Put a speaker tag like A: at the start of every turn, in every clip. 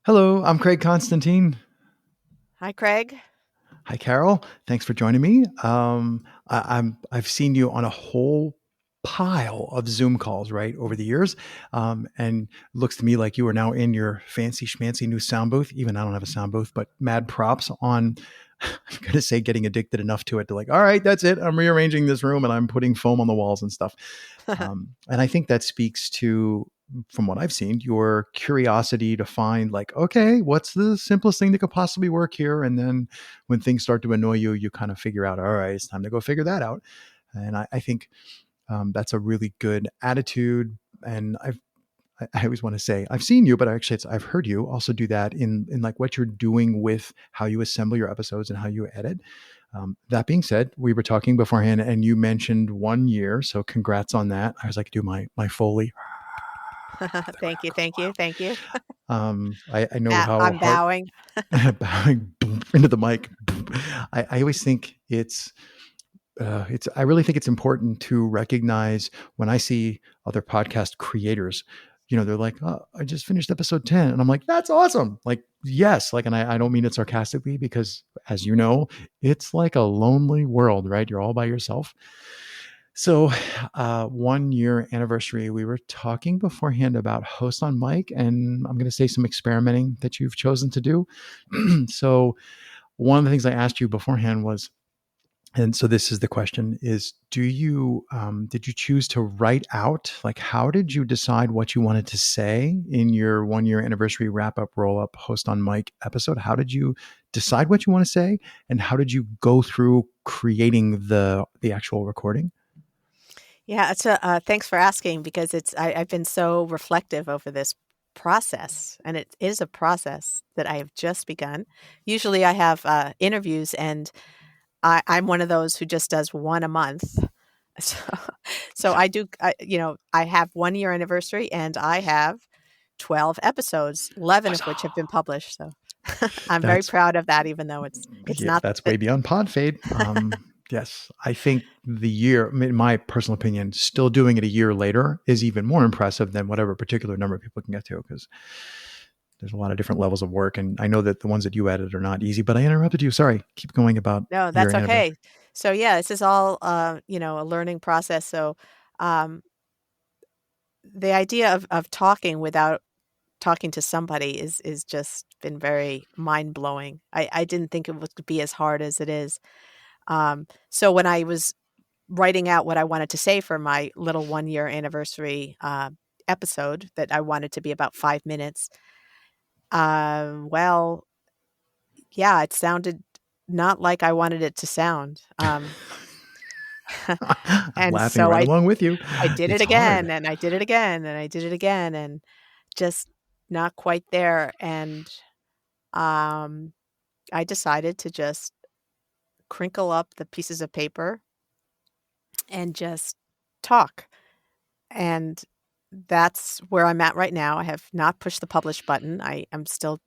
A: Hello, I'm Craig Constantine.
B: Hi, Craig.
A: Hi, Carol. Thanks for joining me. I've seen you on a whole pile of Zoom calls, right, over the years, and it looks to me like you are now in your fancy schmancy new sound booth. Even I don't have a sound booth, but mad props on. I'm gonna say getting addicted enough to it to like, all right, that's it. I'm rearranging this room and I'm putting foam on the walls and stuff. And I think that speaks to, from what I've seen, your curiosity to find like, okay, what's the simplest thing that could possibly work here? And then when things start to annoy you, you kind of figure out, all right, it's time to go figure that out. And I think that's a really good attitude. And I always want to say I've seen you, but actually I've heard you also do that in like what you're doing with how you assemble your episodes and how you edit. That being said, we were talking beforehand, and you mentioned 1 year, so congrats on that. I was like, do my Foley. The
B: Thank you,
A: crowd goes
B: thank you,
A: wild.
B: thank you.
A: I know how
B: I'm
A: hard
B: bowing.
A: bowing boom, into the mic. Boom. I always think it's I really think it's important to recognize when I see other podcast creators, they're like, oh, I just finished episode 10. And I'm like, that's awesome. Like, yes. Like, and I don't mean it sarcastically because as you know, it's like a lonely world, right? You're all by yourself. So, 1 year anniversary, we were talking beforehand about host on mic, and I'm going to say some experimenting that you've chosen to do. So, one of the things I asked you beforehand was, and so this is the question is, did you choose to write out, like, how did you decide what you wanted to say in your 1 year anniversary wrap up, roll up, host on mic episode? How did you decide what you want to say? And how did you go through creating the actual recording?
B: Yeah, thanks for asking because I've been so reflective over this process, and it is a process that I have just begun. Usually, I have interviews, and I'm one of those who just does one a month. So, so I do. I have 1 year anniversary, and I have 12 episodes, 11 of which have been published. So I'm very
A: That's
B: proud of that, even though it's
A: Yeah,
B: not
A: that's
B: the
A: way beyond pod fade. Yes, I think the year, in my personal opinion, still doing it a year later is even more impressive than whatever particular number of people can get to, because there's a lot of different levels of work. And I know that the ones that you edit are not easy, but I interrupted you. Sorry. Keep going about
B: No,
A: your
B: that's
A: anniversary.
B: okay. So yeah, this is all a learning process. So um, the idea of talking without talking to somebody is just been very mind blowing. I didn't think it would be as hard as it is. So when I was writing out what I wanted to say for my little 1 year anniversary episode, that I wanted to be about 5 minutes. Well, yeah, it sounded not like I wanted it to sound.
A: I'm
B: And
A: laughing
B: so
A: right
B: I
A: along with you.
B: I did it
A: It's
B: again,
A: hard.
B: and I did it again, and I did it again, and just not quite there, and, um, I decided to just crinkle up the pieces of paper and just talk, and that's where I'm at right now. I have not pushed the publish button. I am still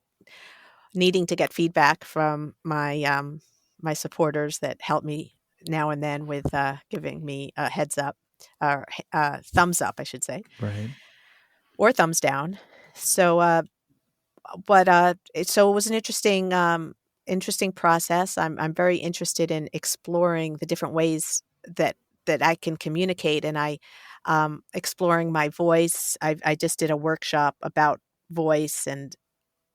B: needing to get feedback from my supporters that help me now and then with, giving me a heads up or, thumbs up, I should say,
A: Right.
B: or thumbs down. So, so it was an interesting process. I'm very interested in exploring the different ways that I can communicate, and exploring my voice. I just did a workshop about voice, and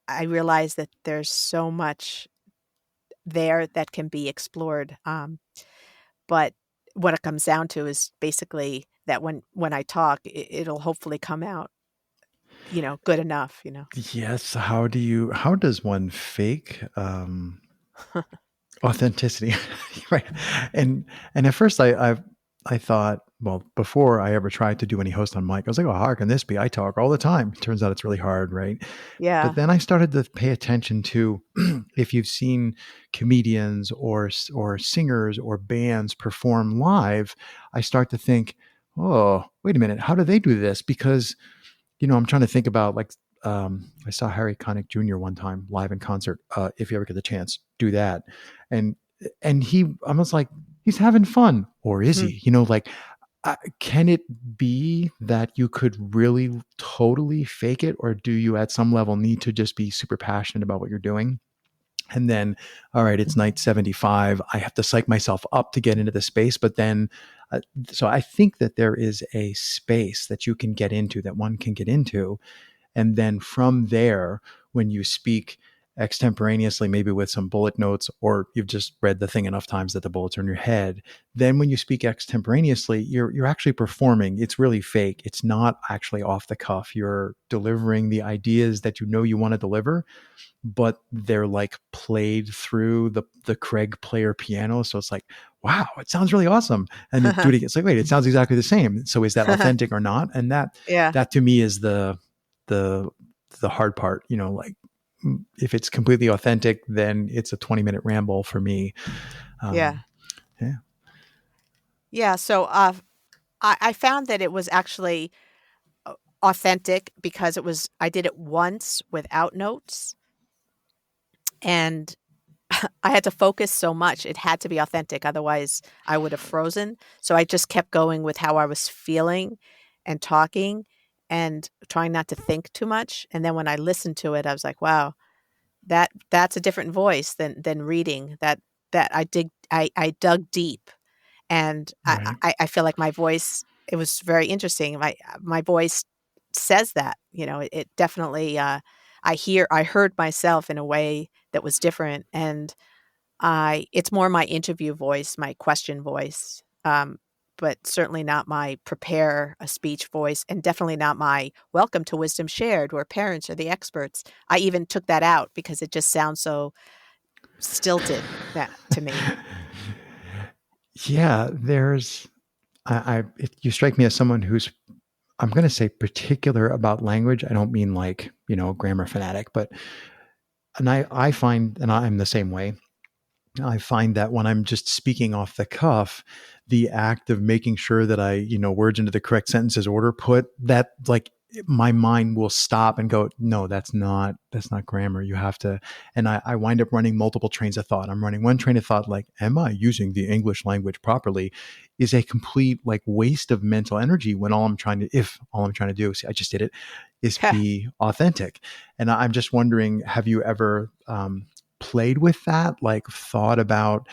B: I realized that there's so much there that can be explored. But what it comes down to is basically that when I talk, it'll hopefully come out, good enough.
A: Yes. How does one fake authenticity? Right. And at first I thought, well, before I ever tried to do any host on mic, I was like, oh, how can this be? I talk all the time. Turns out it's really hard, right? But
B: Yeah.
A: then I started to pay attention to if you've seen comedians or singers or bands perform live, I start to think, oh, wait a minute, how do they do this? Because I'm trying to think about like I saw Harry Connick Jr. one time live in concert. If you ever get the chance, do that. And he almost like he's having fun, or is he? Like Can it be that you could really totally fake it, or do you at some level need to just be super passionate about what you're doing? And then, all right, it's night 75. I have to psych myself up to get into the space. But then, so I think that there is a space that you can get into, that one can get into. And then from there, when you speak extemporaneously, maybe with some bullet notes, or you've just read the thing enough times that the bullets are in your head, then when you speak extemporaneously, you're actually performing. It's really fake. It's not actually off the cuff. You're delivering the ideas that you know you want to deliver, but they're like played through the Craig player piano. So it's like, wow, it sounds really awesome. And then do it again. It's like, wait, it sounds exactly the same. So is that authentic or not? And
B: Yeah.
A: that to me is the the hard part. Like, if it's completely authentic, then it's a 20-minute ramble for me.
B: Yeah.
A: Um, yeah.
B: Yeah. So I found that it was actually authentic because I did it once without notes, and I had to focus so much. It had to be authentic. Otherwise, I would have frozen. So I just kept going with how I was feeling and talking and trying not to think too much. And then when I listened to it, I was like, wow, that's a different voice than reading. That I dug deep, and
A: Right.
B: I feel like my voice, it was very interesting. My voice says that, it definitely, I heard myself in a way that was different, and it's more my interview voice, my question voice, but certainly not my prepare a speech voice, and definitely not my welcome to Wisdom Shared, where parents are the experts. I even took that out because it just sounds so stilted that to me.
A: Yeah. You strike me as someone who's, I'm going to say, particular about language. I don't mean like, grammar fanatic, but, and I find, and I'm the same way. I find that when I'm just speaking off the cuff, the act of making sure that words into the correct sentences order put, that like my mind will stop and go, no, that's not grammar. You have to, and I wind up running multiple trains of thought. I'm running one train of thought, like, am I using the English language properly? Is a complete like waste of mental energy when if all I'm trying to do, see, I just did it, is be authentic. And I'm just wondering, have you ever, played with that, like thought about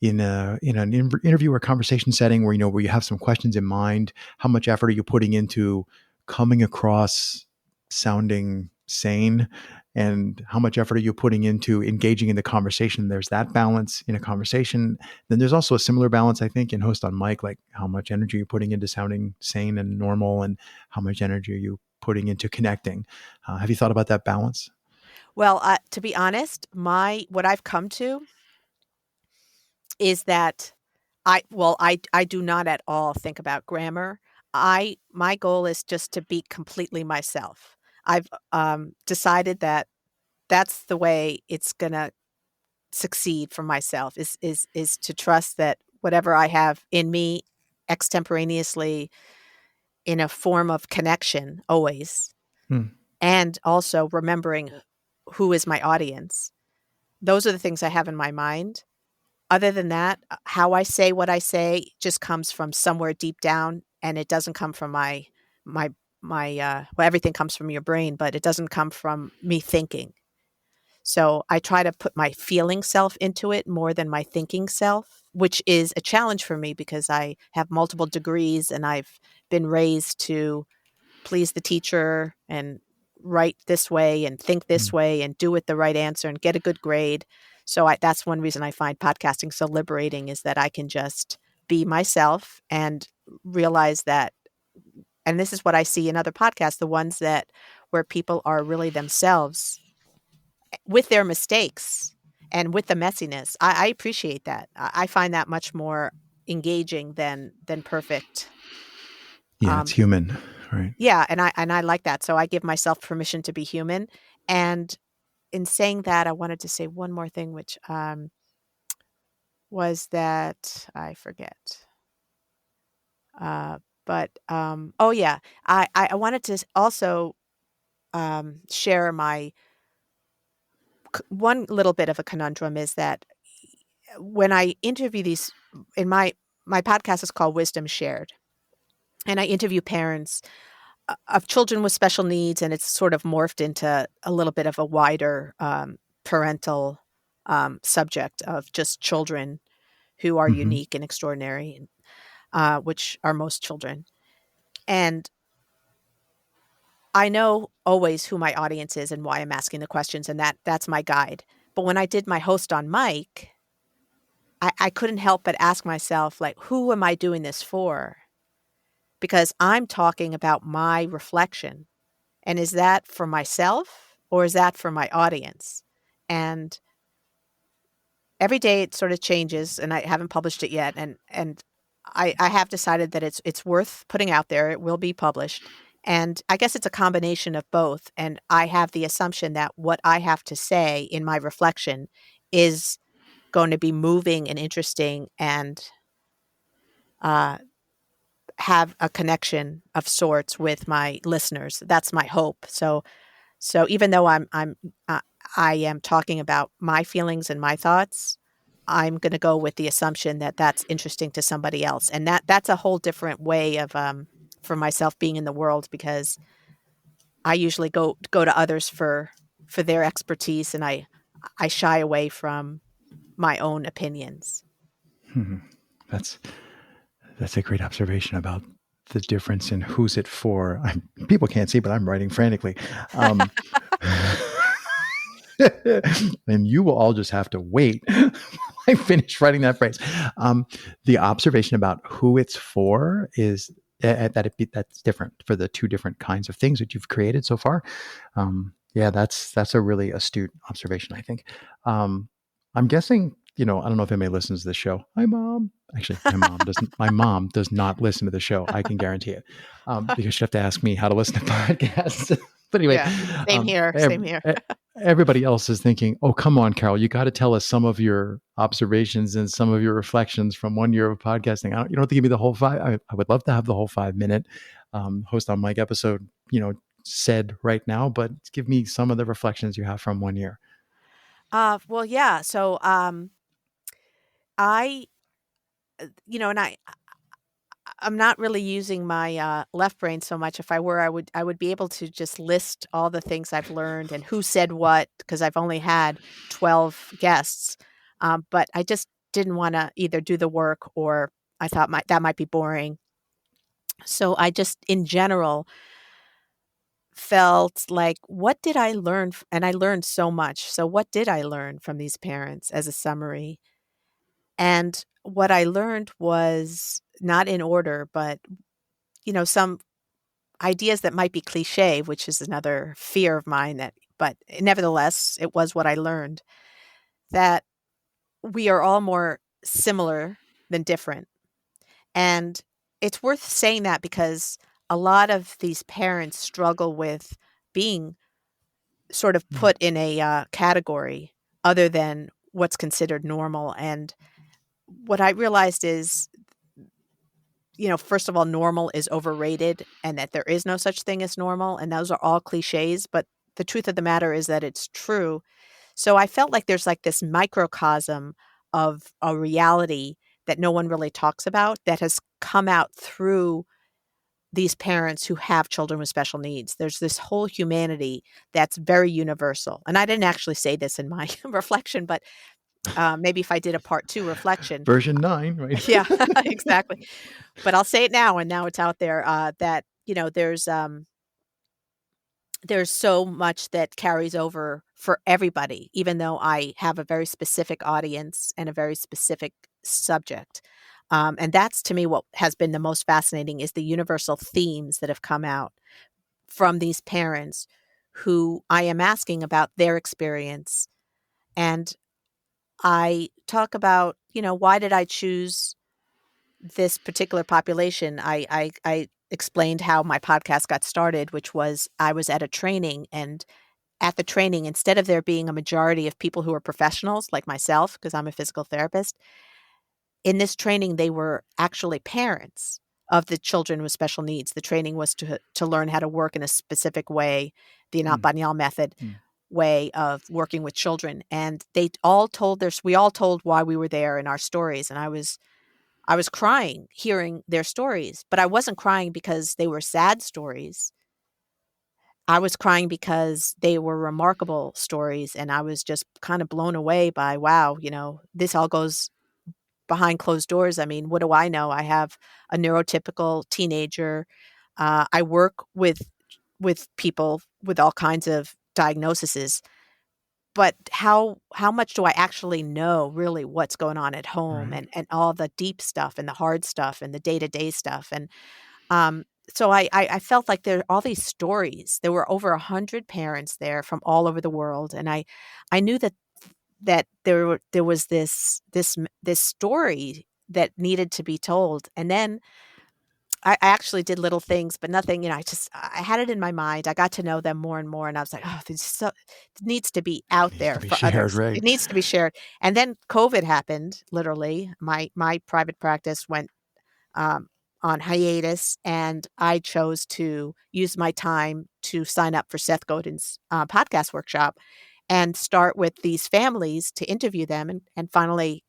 A: in an interview or conversation setting where where you have some questions in mind, how much effort are you putting into coming across sounding sane, and how much effort are you putting into engaging in the conversation? There's that balance in a conversation. Then there's also a similar balance, I think, in host on mic, like how much energy you're putting into sounding sane and normal, and how much energy are you putting into connecting. Have you thought about that balance?
B: Well, to be honest, what I've come to is that I do not at all think about grammar. My goal is just to be completely myself. I've decided that that's the way it's gonna succeed for myself, is to trust that whatever I have in me extemporaneously in a form of connection always,
A: Hmm.
B: and also remembering who is my audience. Those are the things I have in my mind. Other than that, how I say what I say just comes from somewhere deep down, and it doesn't come from my well, everything comes from your brain, but it doesn't come from me thinking. So I try to put my feeling self into it more than my thinking self, which is a challenge for me because I have multiple degrees and I've been raised to please the teacher and write this way and think
A: Hmm.
B: this way and do it the right answer and get a good grade. So that's one reason I find podcasting so liberating, is that I can just be myself and realize that, and this is what I see in other podcasts, the ones that where people are really themselves with their mistakes and with the messiness. I appreciate that. I find that much more engaging than perfect.
A: Yeah, it's
B: Um,
A: human, right?
B: yeah, and I like that. So I give myself permission to be human. And in saying that, I wanted to say one more thing, which was that I forget. But oh yeah, I wanted to also share my one little bit of a conundrum is that when I interview these in my podcast is called Wisdom Shared. and I interview parents of children with special needs, and it's sort of morphed into a little bit of a wider parental subject of just children who are
A: Hmm.
B: unique and extraordinary, which are most children. And I know always who my audience is and why I'm asking the questions, and that's my guide. But when I did my host on mic, I couldn't help but ask myself, like, who am I doing this for? Because I'm talking about my reflection. And is that for myself or is that for my audience? And every day it sort of changes, and I haven't published it yet. And I have decided that it's worth putting out there. It will be published. And I guess it's a combination of both. And I have the assumption that what I have to say in my reflection is going to be moving and interesting and uh, have a connection of sorts with my listeners. That's my hope. So even though uh, I am talking about my feelings and my thoughts, I'm going to go with the assumption that that's interesting to somebody else, and that's a whole different way of for myself being in the world, because I usually go to others for their expertise, and I shy away from my own opinions.
A: Hmm. That's that's a great observation about the difference in who's it for. People can't see, but I'm writing frantically. Um, and you will all just have to wait while I finish writing that phrase. Um, the observation about who it's for is that's different for the two different kinds of things that you've created so far. Yeah, that's a really astute observation, I think. I'm guessing, I don't know if anybody listens to the show. My mom, actually, my mom doesn't. My mom does not listen to the show. I can guarantee it, because she'd have to ask me how to listen to podcasts. But anyway,
B: Yeah, same
A: um,
B: here, same here.
A: everybody else is thinking, "Oh, come on, Carole, you got to tell us some of your observations and some of your reflections from 1 year of podcasting. You don't have to give me the whole five. I would love to have the whole 5 minute host on mic episode, said right now, but give me some of the reflections you have from 1 year."
B: Well, yeah. So I, and I'm not really using my left brain so much. If I were, I would be able to just list all the things I've learned and who said what, because I've only had 12 guests. But I just didn't want to either do the work, or I thought that might be boring. So I just, in general, felt like, what did I learn? And I learned so much. So what did I learn from these parents as a summary? And what I learned was not in order, but some ideas that might be cliché, which is another fear of mine, but nevertheless, it was what I learned, that we are all more similar than different. And it's worth saying that because a lot of these parents struggle with being sort of
A: Mm,
B: put in a category other than what's considered normal. And what I realized is, first of all, normal is overrated and that there is no such thing as normal. And those are all cliches. But the truth of the matter is that it's true. So I felt like there's like this microcosm of a reality that no one really talks about that has come out through these parents who have children with special needs. There's this whole humanity that's very universal. And I didn't actually say this in my reflection, but maybe if I did a part 2 reflection.
A: version 9, right?
B: Yeah, exactly. But I'll say it now, and now it's out there, that, there's so much that carries over for everybody, even though I have a very specific audience and a very specific subject. And that's, to me, what has been the most fascinating, is the universal themes that have come out from these parents who I am asking about their experience. And I talk about, why did I choose this particular population? I explained how my podcast got started, which was I was at a training, and at the training, instead of there being a majority of people who are professionals like myself, because I'm a physical therapist, in this training they were actually parents of the children with special needs. The training was to learn how to work in a specific way, the
A: Mm,
B: Anat method
A: mm,
B: way of working with children, and we all told why we were there and our stories, and I was crying hearing their stories, but I wasn't crying because they were sad stories. I was crying because they were remarkable stories, and I was just kind of blown away by, wow, this all goes behind closed doors. I mean, what do I know? I have a neurotypical teenager. I work with people with all kinds of diagnoses, but how much do I actually know really what's going on at home,
A: Right.
B: and all the deep stuff and the hard stuff and the day-to-day stuff. And um, so I felt like there are all these stories. There were over 100 parents there from all over the world, and I knew that there was this story that needed to be told. And then I actually did little things, but nothing, I had it in my mind. I got to know them more and more, and I was like, "Oh, it needs to be
A: It
B: out
A: needs to
B: there
A: be
B: for
A: shared,
B: others.
A: right?
B: It needs to be shared." And then COVID happened, literally. My private practice went um, on hiatus, and I chose to use my time to sign up for Seth Godin's podcast workshop and start with these families to interview them, and finally,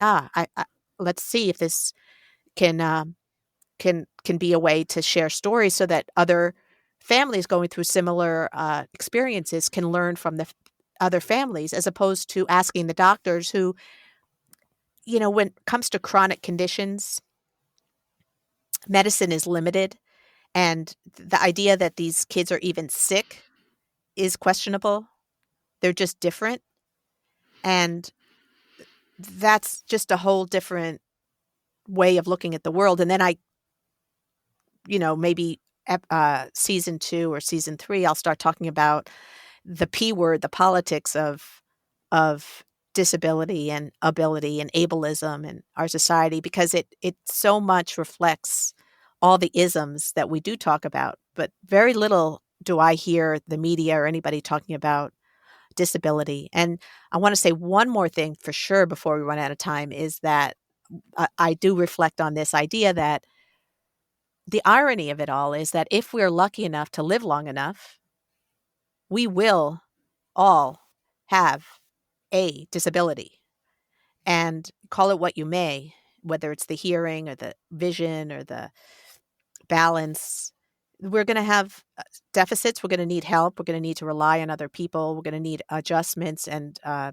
B: let's see if this can can be a way to share stories so that other families going through similar experiences can learn from the other families, as opposed to asking the doctors who, when it comes to chronic conditions, medicine is limited. And the idea that these kids are even sick is questionable. They're just different. And that's just a whole different way of looking at the world. And then maybe season 2 or season 3, I'll start talking about the P word, the politics of disability and ability and ableism in our society, because it so much reflects all the isms that we do talk about, but very little do I hear the media or anybody talking about disability. And I want to say one more thing for sure before we run out of time, is that I do reflect on this idea that the irony of it all is that if we're lucky enough to live long enough, we will all have a disability. And call it what you may, whether it's the hearing or the vision or the balance, we're going to have deficits. We're going to need help. We're going to need to rely on other people. We're going to need adjustments and uh,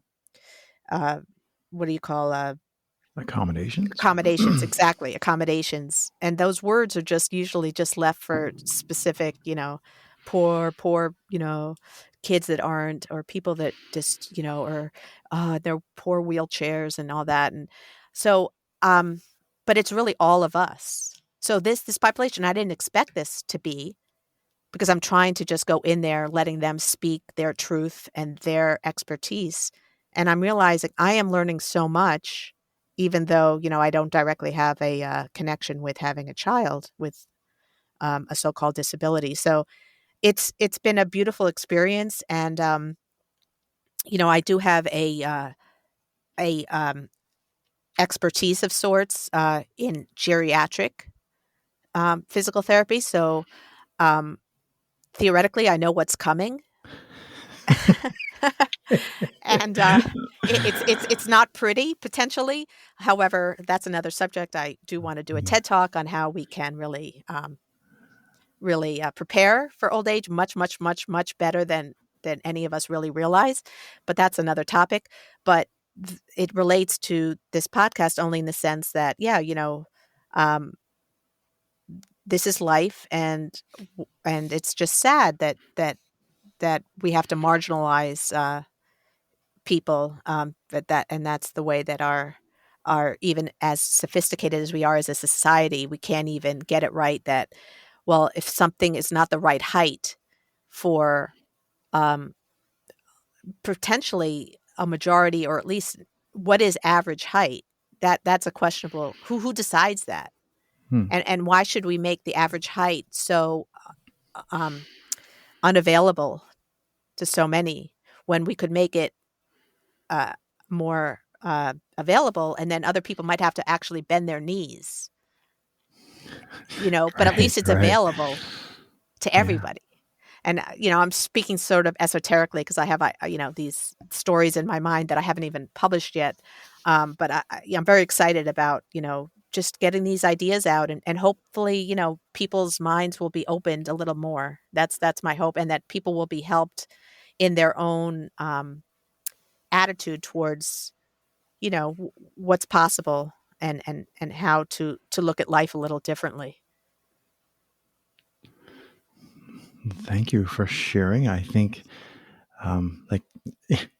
B: what do you call
A: Accommodations.
B: accommodations? Exactly, accommodations. And those words are just usually just left for specific, poor, kids that aren't, or people that just, or they're poor wheelchairs and all that. And so, but it's really all of us. So this population, I didn't expect this to be, because I'm trying to just go in there, letting them speak their truth and their expertise. And I'm realizing I am learning so much, even though, I don't directly have a connection with having a child with a so-called disability. So it's been a beautiful experience. And, I do have a expertise of sorts in geriatric physical therapy. So um, theoretically, I know what's coming. And it's not pretty, potentially. However, that's another subject. I do want to do a
A: Mhm.
B: TED Talk on how we can really prepare for old age much, much, much, much better than any of us really realize. But that's another topic. But it relates to this podcast only in the sense that, yeah, um, this is life, and it's just sad that we have to marginalize people, and that's the way that our even as sophisticated as we are as a society, we can't even get it right that, well, if something is not the right height for um, potentially a majority, or at least what is average height, that's a questionable, who decides that,
A: Hmm.
B: and why should we make the average height so um, unavailable to so many, when we could make it uh, more available, and then other people might have to actually bend their knees, but at
A: Right.
B: least it's
A: Right.
B: available to
A: Yeah.
B: everybody. And, I'm speaking sort of esoterically, because I have, these stories in my mind that I haven't even published yet. But I'm very excited about, just getting these ideas out, and hopefully, people's minds will be opened a little more. That's my hope, and that people will be helped in their own attitude towards, what's possible, and how to look at life a little differently.
A: Thank you for sharing. I think like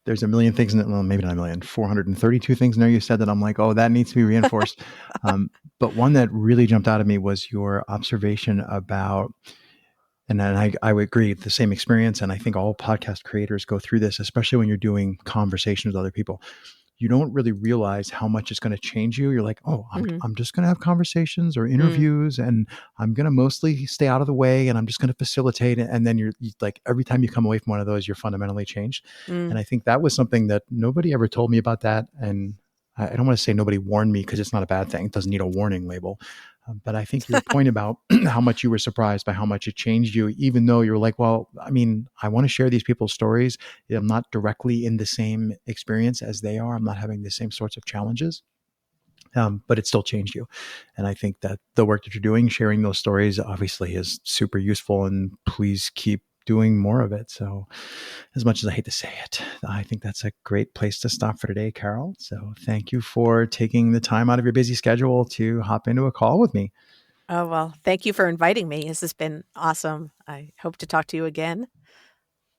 A: there's a million things in it. Well, maybe not a million, 432 things in there you said that I'm like, oh, that needs to be reinforced. But one that really jumped out at me was your observation about, and then I would agree, the same experience. And I think all podcast creators go through this, especially when you're doing conversations with other people. You don't really realize how much it's going to change you. You're like, oh,
B: Mhm.
A: I'm just going to have conversations or
B: Mm,
A: interviews, and I'm going to mostly stay out of the way, and I'm just going to facilitate it. And then you like, every time you come away from one of those, you're fundamentally changed. And
B: mm.
A: I think that was something that nobody ever told me about that. And I don't want to say nobody warned me, because it's not a bad thing. It doesn't need a warning label. But I think your point about how much you were surprised by how much it changed you, even though you're like, well, I mean, I want to share these people's stories. I'm not directly in the same experience as they are. I'm not having the same sorts of challenges, but it still changed you. And I think that the work that you're doing, sharing those stories, obviously is super useful. And please keep doing more of it. So, as much as I hate to say it, I think that's a great place to stop for today, Carole. So, thank you for taking the time out of your busy schedule to hop into a call with me.
B: Oh, well, thank you for inviting me. This has been awesome. I hope to talk to you again.